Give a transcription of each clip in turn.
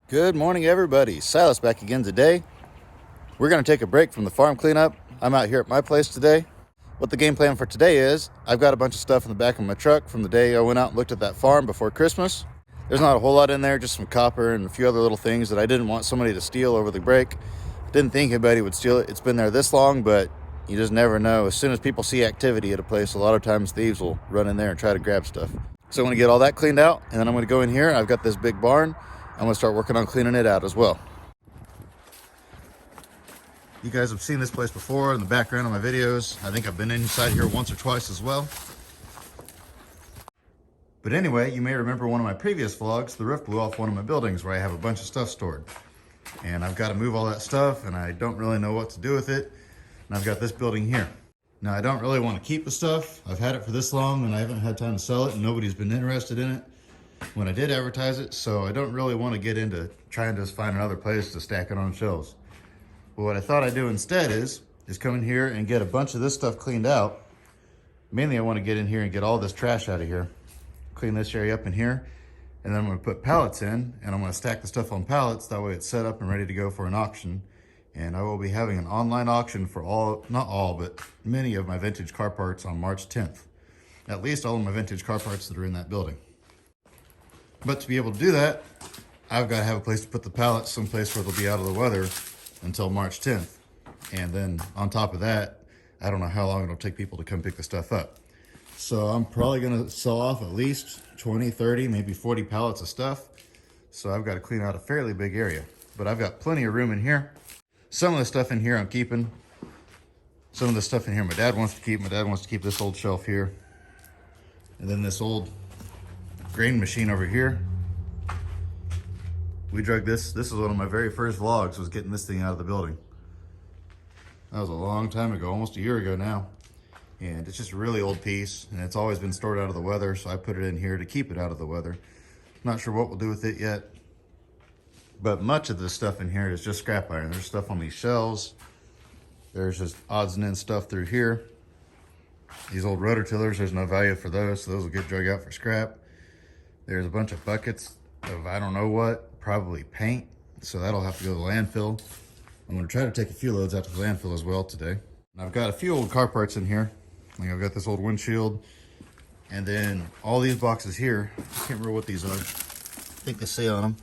Good morning, everybody. Silas back again today. We're going to take a break from the farm cleanup. I'm out here at my place today. What the game plan for today is, I've got a bunch of stuff in the back of my truck from the day I went out and looked at that farm before Christmas. There's not a whole lot in there, just some copper and a few other little things that I didn't want somebody to steal over the break. Didn't think anybody would steal it. It's been there this long, but you just never know. As soon as people see activity at a place, a lot of times thieves will run in there and try to grab stuff. So I'm going to get all that cleaned out, and then I'm going to go in here. I've got this big barn. I'm going to start working on cleaning it out as well. You guys have seen this place before in the background of my videos. I think I've been inside here once or twice as well. But anyway, you may remember one of my previous vlogs, the roof blew off one of my buildings where I have a bunch of stuff stored. And I've got to move all that stuff, and I don't really know what to do with it. And I've got this building here. Now, I don't really want to keep the stuff. I've had it for this long, and I haven't had time to sell it, and nobody's been interested in it when I did advertise it, so I don't really want to get into trying to find another place to stack it on shelves. But what I thought I'd do instead is come in here and get a bunch of this stuff cleaned out. Mainly I want to get in here and get all this trash out of here. Clean this area up in here, and then I'm going to put pallets in, and I'm going to stack the stuff on pallets. That way it's set up and ready to go for an auction. And I will be having an online auction for not all, but many of my vintage car parts on March 10th. At least all of my vintage car parts that are in that building. But to be able to do that, I've got to have a place to put the pallets, someplace where they'll be out of the weather until March 10th. And then on top of that, I don't know how long it'll take people to come pick the stuff up. So I'm probably going to sell off at least 20, 30, maybe 40 pallets of stuff. So I've got to clean out a fairly big area. But I've got plenty of room in here. Some of the stuff in here I'm keeping. Some of the stuff in here my dad wants to keep. My dad wants to keep this old shelf here. And then this old grain machine over here. We drug this. This is one of my very first vlogs, was getting this thing out of the building. That was a long time ago, almost a year ago now. And it's just a really old piece, and it's always been stored out of the weather, so I put it in here to keep it out of the weather. Not sure what we'll do with it yet, but much of this stuff in here is just scrap iron. There's stuff on these shelves. There's just odds and ends stuff through here. These old rototillers, there's no value for those, so those will get drug out for scrap. There's a bunch of buckets of I don't know what, probably paint, so that'll have to go to the landfill. I'm going to try to take a few loads out to the landfill as well today. And I've got a few old car parts in here. Like I've got this old windshield, and then all these boxes here. I can't remember what these are. I think they say on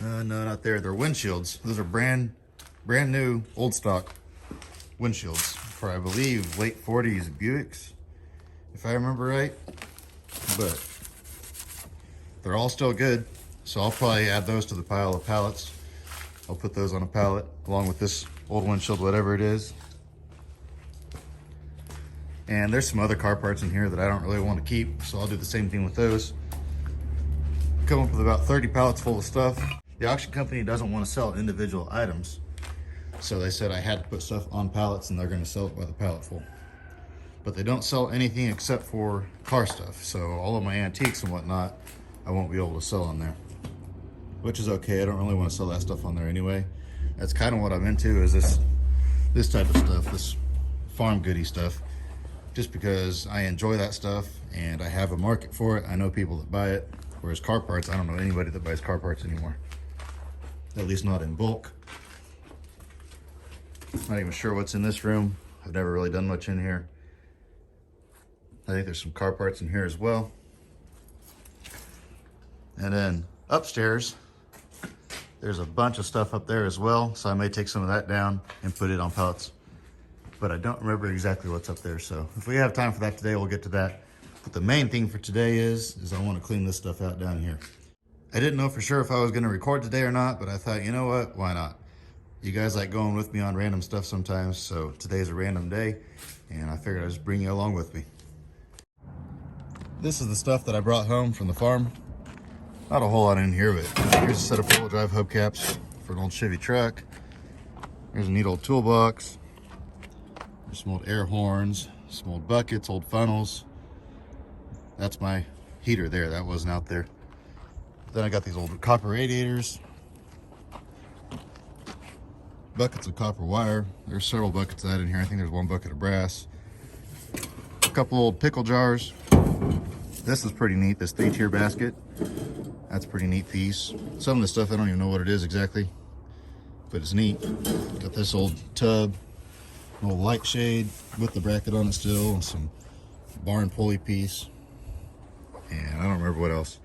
them. No, not there. They're windshields. Those are brand new old stock windshields for, I believe, late 40s Buicks, if I remember right. But they're all still good, so I'll probably add those to the pile of pallets. I'll put those on a pallet along with this old windshield, whatever it is. And there's some other car parts in here that I don't really want to keep, so I'll do the same thing with those. Come up with about 30 pallets full of stuff. The auction company doesn't want to sell individual items, so they said I had to put stuff on pallets, and they're going to sell it by the pallet full. But they don't sell anything except for car stuff, so all of my antiques and whatnot I won't be able to sell on there, which is okay. I don't really want to sell that stuff on there anyway. That's kind of what I'm into, is this type of stuff, this farm goodie stuff, just because I enjoy that stuff and I have a market for it. I know people that buy it, whereas car parts, I don't know anybody that buys car parts anymore, at least not in bulk. Not even sure what's in this room. I've never really done much in here. I think there's some car parts in here as well. And then upstairs, there's a bunch of stuff up there as well, so I may take some of that down and put it on pallets. But I don't remember exactly what's up there, so if we have time for that today, we'll get to that. But the main thing for today is I want to clean this stuff out down here. I didn't know for sure if I was going to record today or not, but I thought, you know what, why not? You guys like going with me on random stuff sometimes, so today's a random day, and I figured I'd just bring you along with me. This is the stuff that I brought home from the farm. Not a whole lot in here, but here's a set of four-wheel drive hubcaps for an old Chevy truck. Here's a neat old toolbox. There's some old air horns, some old buckets, old funnels. That's my heater there, that wasn't out there. Then I got these old copper radiators. Buckets of copper wire. There's several buckets of that in here. I think there's one bucket of brass. A couple old pickle jars. This is pretty neat, this 3-tier basket. That's a pretty neat piece. Some of the stuff, I don't even know what it is exactly, but it's neat. Got this old tub, an old light shade with the bracket on it still, and some barn pulley piece. And I don't remember what else.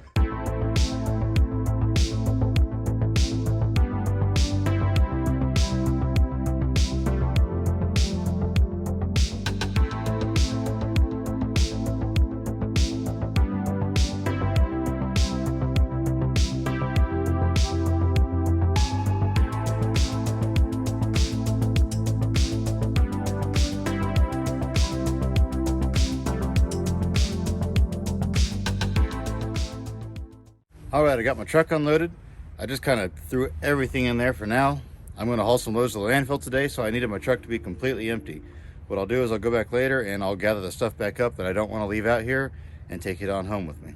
All right, I got my truck unloaded. I just kind of threw everything in there for now. I'm going to haul some loads to the landfill today, so I needed my truck to be completely empty. What I'll do is I'll go back later and I'll gather the stuff back up that I don't want to leave out here and take it on home with me.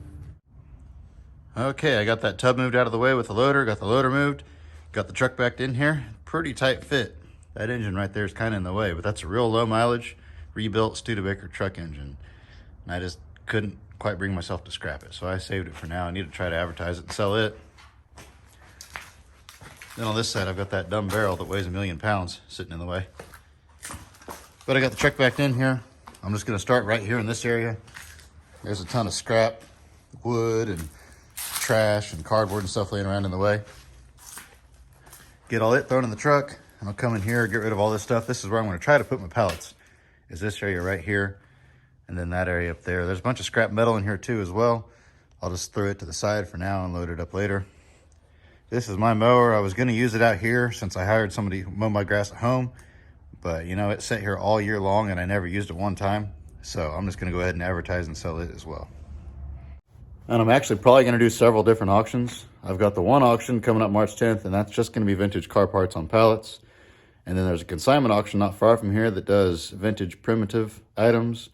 Okay, I got that tub moved out of the way with the loader, got the loader moved, got the truck backed in here. Pretty tight fit. That engine right there is kind of in the way, but that's a real low mileage, rebuilt Studebaker truck engine. And I just couldn't quite bring myself to scrap it, so I saved it for now. I need to try to advertise it and sell it. Then on this side, I've got that dumb barrel that weighs 1,000,000 pounds sitting in the way. But I got the truck backed in here. I'm just gonna start right here in this area. There's a ton of scrap, wood and trash and cardboard and stuff laying around in the way. Get all it thrown in the truck, and I'll come in here, get rid of all this stuff. This is where I'm gonna try to put my pallets, is this area right here. And then that area up there. There's a bunch of scrap metal in here too as well. I'll just throw it to the side for now and load it up later. This is my mower. I was gonna use it out here since I hired somebody to mow my grass at home, but you know, it sat here all year long and I never used it one time. So I'm just gonna go ahead and advertise and sell it as well. And I'm actually probably gonna do several different auctions. I've got the one auction coming up March 10th, and that's just gonna be vintage car parts on pallets. And then there's a consignment auction not far from here that does vintage primitive items.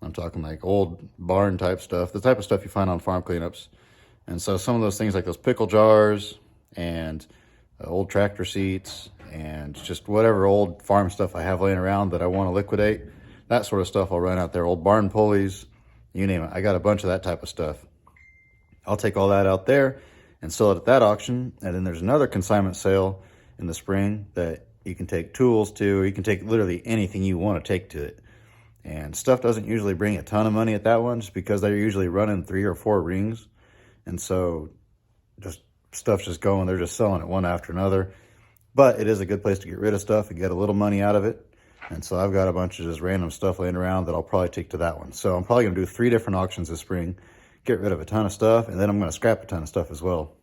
I'm talking like old barn type stuff, the type of stuff you find on farm cleanups. And so some of those things like those pickle jars and old tractor seats and just whatever old farm stuff I have laying around that I want to liquidate, that sort of stuff I'll run out there. Old barn pulleys, you name it. I got a bunch of that type of stuff. I'll take all that out there and sell it at that auction. And then there's another consignment sale in the spring that you can take tools to, or you can take literally anything you want to take to it. And stuff doesn't usually bring a ton of money at that one, just because they're usually running 3 or 4 rings. And so just stuff's just going, they're just selling it one after another. But it is a good place to get rid of stuff and get a little money out of it. And so I've got a bunch of just random stuff laying around that I'll probably take to that one. So I'm probably gonna do 3 different auctions this spring, get rid of a ton of stuff, and then I'm gonna scrap a ton of stuff as well.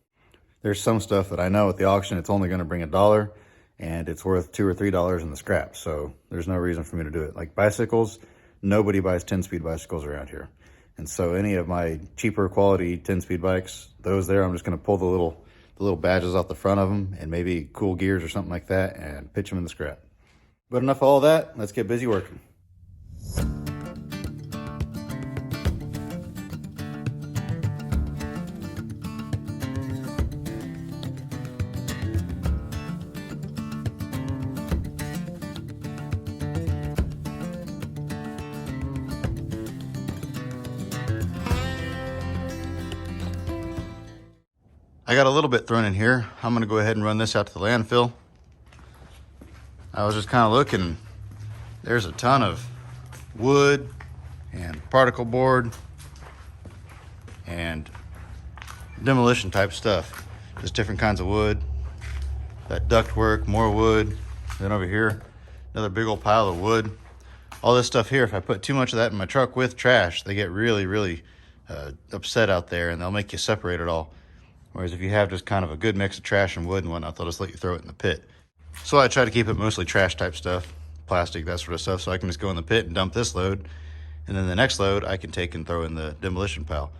There's some stuff that I know at the auction, it's only gonna bring $1 and it's worth $2 or $3 in the scrap. So there's no reason for me to do it. Like bicycles, nobody buys 10-speed bicycles around here. And so any of my cheaper quality 10-speed bikes, those there, I'm just gonna pull the little badges off the front of them and maybe cool gears or something like that and pitch them in the scrap. But enough of all that, let's get busy working. I got a little bit thrown in here. I'm gonna go ahead and run this out to the landfill. I was just kind of looking. There's a ton of wood and particle board and demolition type stuff. Just different kinds of wood. That ductwork, more wood. Then over here, another big old pile of wood. All this stuff here, if I put too much of that in my truck with trash, they get really, really upset out there and they'll make you separate it all. Whereas if you have just kind of a good mix of trash and wood and whatnot, they'll just let you throw it in the pit. So I try to keep it mostly trash type stuff, plastic, that sort of stuff, so I can just go in the pit and dump this load. And then the next load I can take and throw in the demolition pile.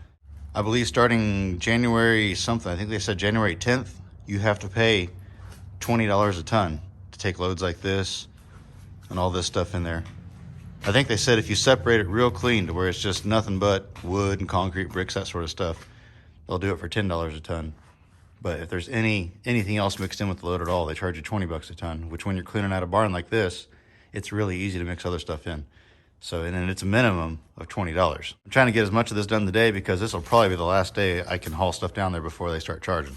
I believe starting January something, I think they said January 10th, you have to pay $20 a ton to take loads like this and all this stuff in there. I think they said if you separate it real clean to where it's just nothing but wood and concrete, bricks, that sort of stuff, they'll do it for $10 a ton. But if there's anything else mixed in with the load at all, they charge you 20 bucks a ton, which when you're cleaning out a barn like this, it's really easy to mix other stuff in. So, and then it's a minimum of $20. I'm trying to get as much of this done today because this will probably be the last day I can haul stuff down there before they start charging.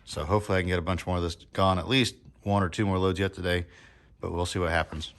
So hopefully I can get a bunch more of this gone, at least 1 or 2 more loads yet today, but we'll see what happens.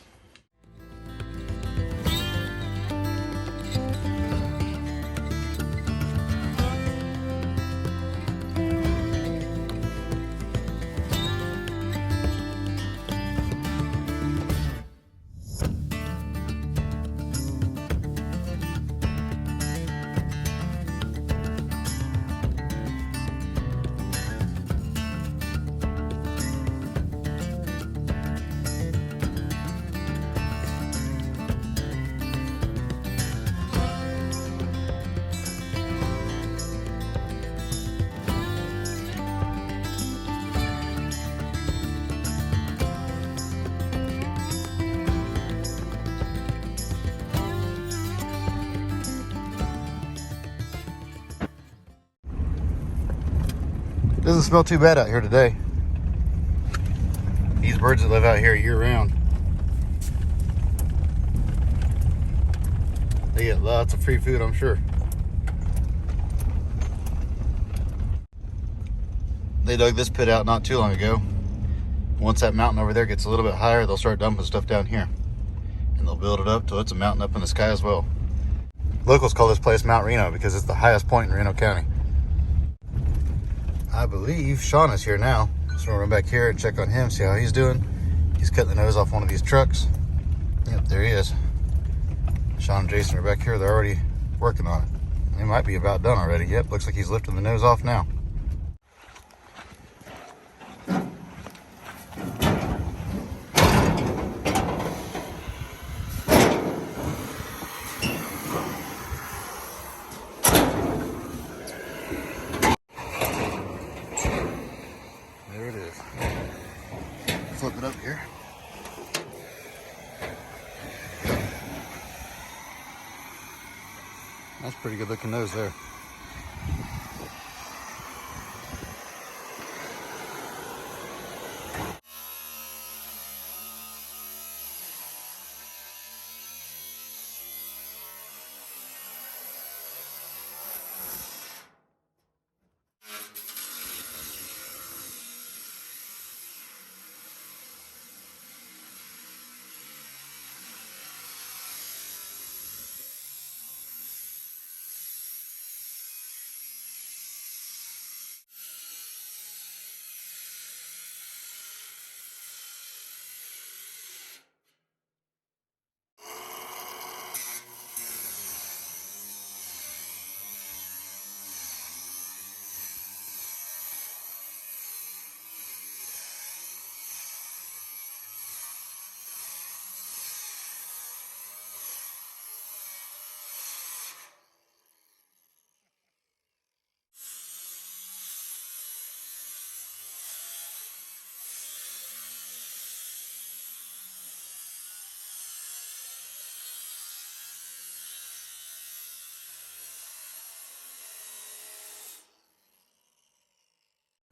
Doesn't smell too bad out here today. These birds that live out here year round, they get lots of free food, I'm sure. They dug this pit out not too long ago. Once that mountain over there gets a little bit higher, they'll start dumping stuff down here. And they'll build it up till it's a mountain up in the sky as well. Locals call this place Mount Reno because it's the highest point in Reno County. I believe Sean is here now. So we'll run back here and check on him, see how he's doing. He's cutting the nose off one of these trucks. Yep, there he is. Sean and Jason are back here. They're already working on it. They might be about done already. Yep, looks like he's lifting the nose off now. There it is. Flip it up here. That's a pretty good looking nose there.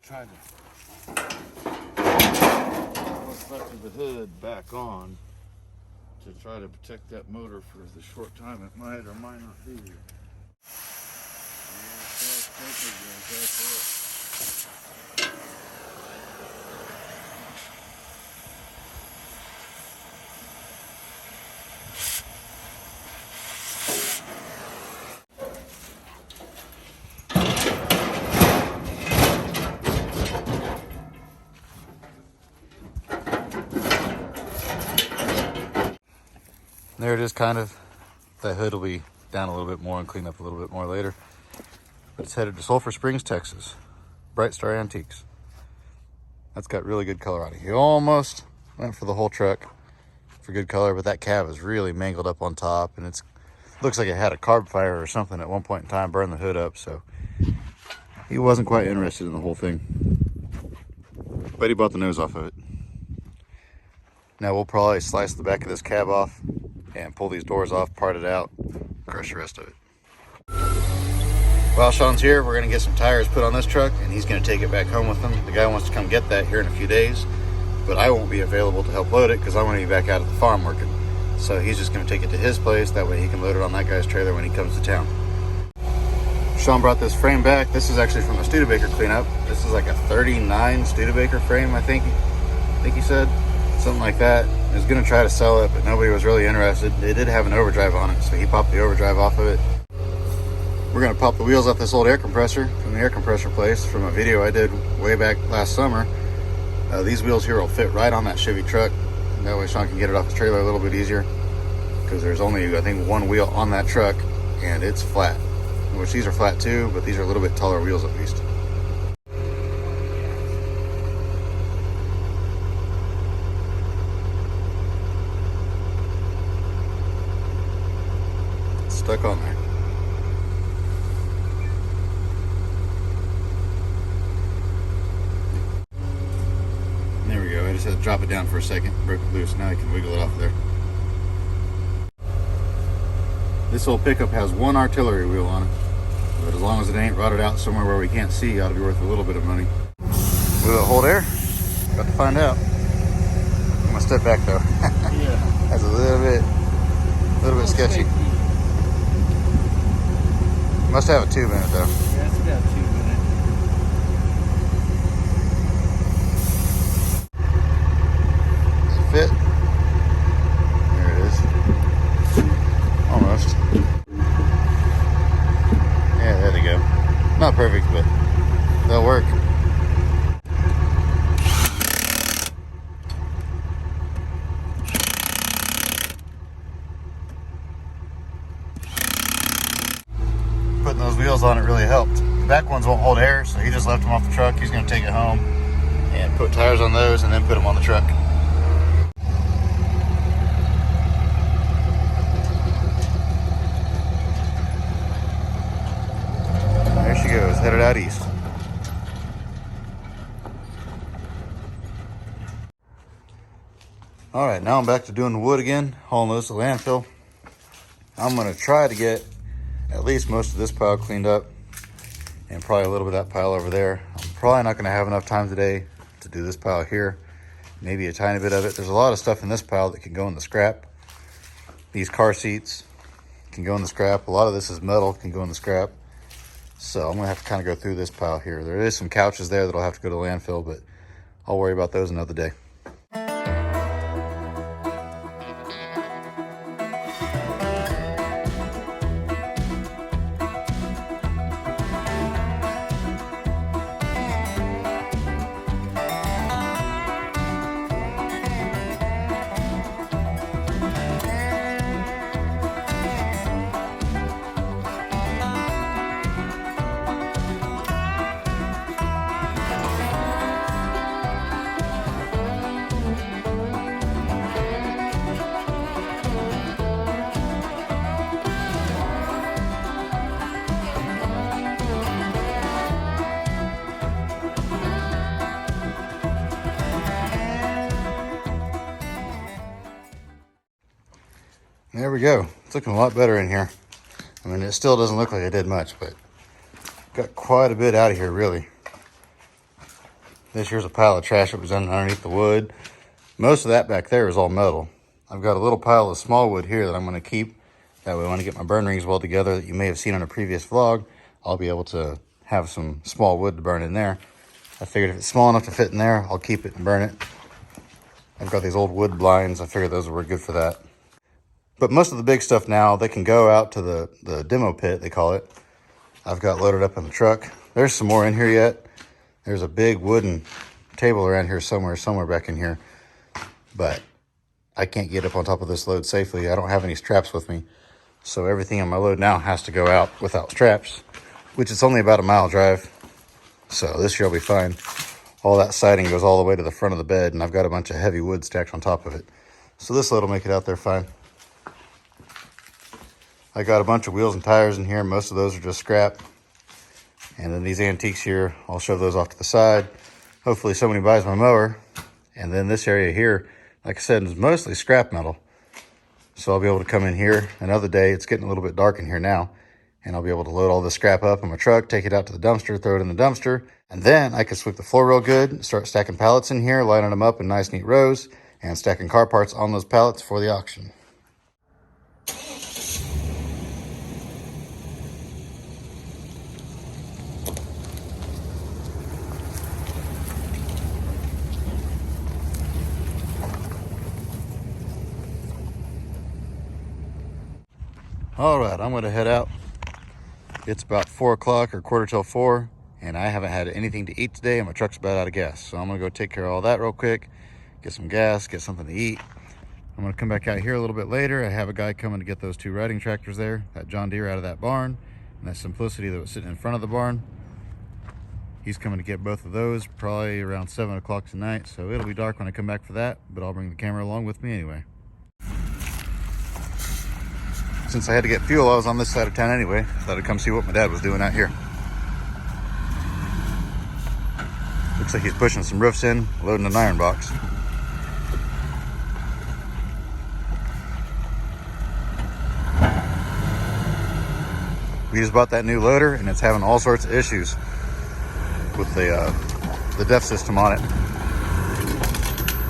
Trying to what's left of the hood back on to try to protect that motor for the short time it might or might not be here. There it is, kind of. That hood will be down a little bit more and clean up a little bit more later. But it's headed to Sulphur Springs, Texas. Bright Star Antiques. That's got really good color on it. He almost went for the whole truck for good color, but that cab is really mangled up on top, and it looks like it had a carb fire or something at one point in time, burned the hood up, so he wasn't quite interested in the whole thing. But he bought the nose off of it. Now we'll probably slice the back of this cab off and pull these doors off, part it out, crush the rest of it. While Sean's here, we're gonna get some tires put on this truck and he's gonna take it back home with him. The guy wants to come get that here in a few days, but I won't be available to help load it because I'm gonna be back out at the farm working. So he's just gonna take it to his place. That way he can load it on that guy's trailer when he comes to town. Sean brought this frame back. This is actually from the Studebaker cleanup. This is like a 39 Studebaker frame, I think he said. Something like that. He was gonna try to sell it, but nobody was really interested. They did have an overdrive on it, so he popped the overdrive off of it. We're gonna pop the wheels off this old air compressor from the air compressor place from a video I did way back last summer. These wheels here will fit right on that Chevy truck. And that way Sean can get it off the trailer a little bit easier, because there's only, I think, one wheel on that truck and it's flat. Which these are flat too, but these are a little bit taller wheels at least. It's stuck on there. There we go. I just had to drop it down for a second, broke it loose. Now I can wiggle it off there. This old pickup has one artillery wheel on it, but as long as it ain't rotted out somewhere where we can't see, it ought to be worth a little bit of money. Will it hold air? Got to find out. I'm gonna step back though. Yeah. That's a little bit sketchy. Must have a tube in it though. Yeah, it's got a tube in it. Does it fit? There it is. Almost. Yeah, there they go. Not perfect, but they'll work. Putting those wheels on it really helped. The back ones won't hold air, so he just left them off the truck. He's going to take it home and put tires on those and then put them on the truck. There she goes, headed out east. All right, now I'm back to doing the wood again, hauling those to landfill. I'm going to try to get at least most of this pile cleaned up and probably a little bit of that pile over there. I'm probably not going to have enough time today to do this pile here. Maybe a tiny bit of it. There's a lot of stuff in this pile that can go in the scrap. These car seats can go in the scrap. A lot of this is metal, can go in the scrap. So I'm going to have to kind of go through this pile here. There is some couches there that'll have to go to landfill, but I'll worry about those another day. There we go. It's looking a lot better in here. I mean, it still doesn't look like I did much, but got quite a bit out of here, really. This here's a pile of trash that was underneath the wood. Most of that back there is all metal. I've got a little pile of small wood here that I'm going to keep. That way when I get my burn rings welded together that you may have seen on a previous vlog, I'll be able to have some small wood to burn in there. I figured if it's small enough to fit in there, I'll keep it and burn it. I've got these old wood blinds. I figured those were good for that. But most of the big stuff now, they can go out to the demo pit, they call it. I've got loaded up in the truck. There's some more in here yet. There's a big wooden table around here somewhere back in here. But I can't get up on top of this load safely. I don't have any straps with me. So everything on my load now has to go out without straps, which is only about a mile drive. So this year will be fine. All that siding goes all the way to the front of the bed, and I've got a bunch of heavy wood stacked on top of it. So this load will make it out there fine. I got a bunch of wheels and tires in here. Most of those are just scrap. And then these antiques here, I'll shove those off to the side. Hopefully somebody buys my mower. And then this area here, like I said, is mostly scrap metal. So I'll be able to come in here another day. It's getting a little bit dark in here now. And I'll be able to load all this scrap up in my truck, take it out to the dumpster, throw it in the dumpster. And then I can sweep the floor real good, start stacking pallets in here, lining them up in nice neat rows, and stacking car parts on those pallets for the auction. All right, I'm gonna head out. It's about 4 o'clock or quarter till 4, and I haven't had anything to eat today, and my truck's about out of gas. So I'm gonna go take care of all that real quick, get some gas, get something to eat. I'm gonna come back out here a little bit later. I have a guy coming to get those 2 riding tractors there, that John Deere out of that barn, and that Simplicity that was sitting in front of the barn. He's coming to get both of those probably around 7 o'clock tonight, so it'll be dark when I come back for that, but I'll bring the camera along with me anyway. Since I had to get fuel, I was on this side of town anyway. Thought I'd come see what my dad was doing out here. Looks like he's pushing some roofs in, loading an iron box. We just bought that new loader, and it's having all sorts of issues with the DEF system on it.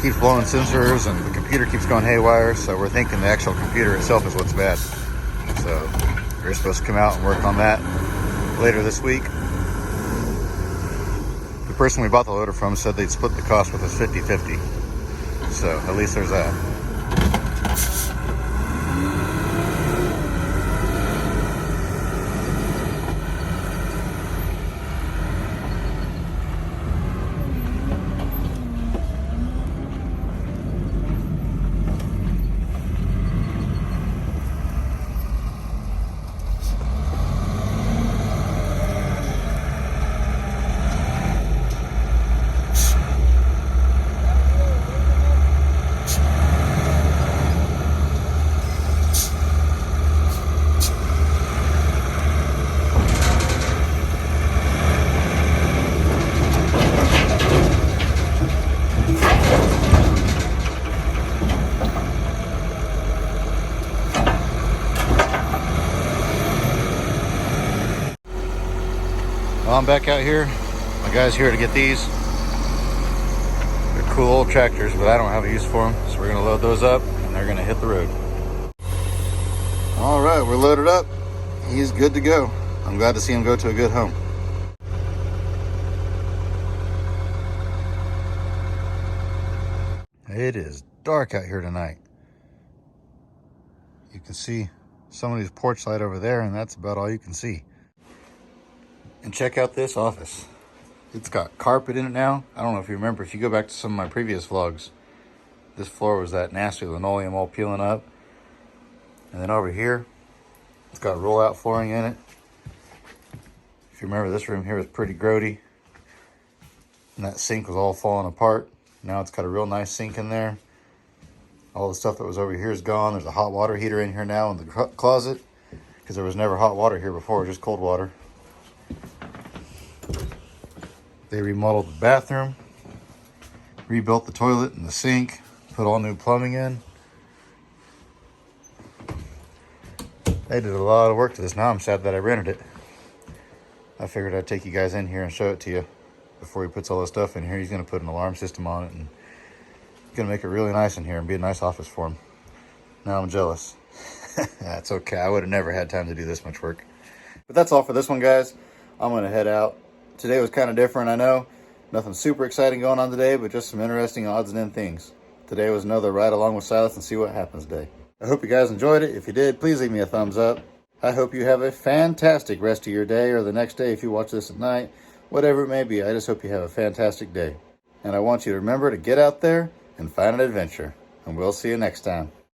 Keeps blowing sensors, and the computer keeps going haywire, so we're thinking the actual computer itself is what's bad. So we're supposed to come out and work on that later this week. The person we bought the loader from said they'd split the cost with us 50-50. So at least there's that. Well, I'm back out here. My guy's here to get these. They're cool old tractors, but I don't have a use for them. So we're gonna load those up and they're gonna hit the road. All right, we're loaded up. He's good to go. I'm glad to see him go to a good home. It is dark out here tonight. You can see somebody's porch light over there, and that's about all you can see. And check out this office. It's got carpet in it now. I don't know if you remember, if you go back to some of my previous vlogs, this floor was that nasty linoleum all peeling up. And then over here, it's got roll-out flooring in it. If you remember, this room here was pretty grody. And that sink was all falling apart. Now it's got a real nice sink in there. All the stuff that was over here is gone. There's a hot water heater in here now in the closet, because there was never hot water here before, just cold water. They remodeled the bathroom, rebuilt the toilet and the sink, put all new plumbing in. They did a lot of work to this. Now I'm sad that I rented it. I figured I'd take you guys in here and show it to you before he puts all this stuff in here. He's going to put an alarm system on it, and he's going to make it really nice in here and be a nice office for him. Now I'm jealous. That's okay. I would have never had time to do this much work. But that's all for this one, guys. I'm going to head out. Today was kind of different, I know. Nothing super exciting going on today, but just some interesting odds and end things. Today was another ride along with Silas and see what happens day. I hope you guys enjoyed it. If you did, please leave me a thumbs up. I hope you have a fantastic rest of your day, or the next day if you watch this at night. Whatever it may be, I just hope you have a fantastic day. And I want you to remember to get out there and find an adventure. And we'll see you next time.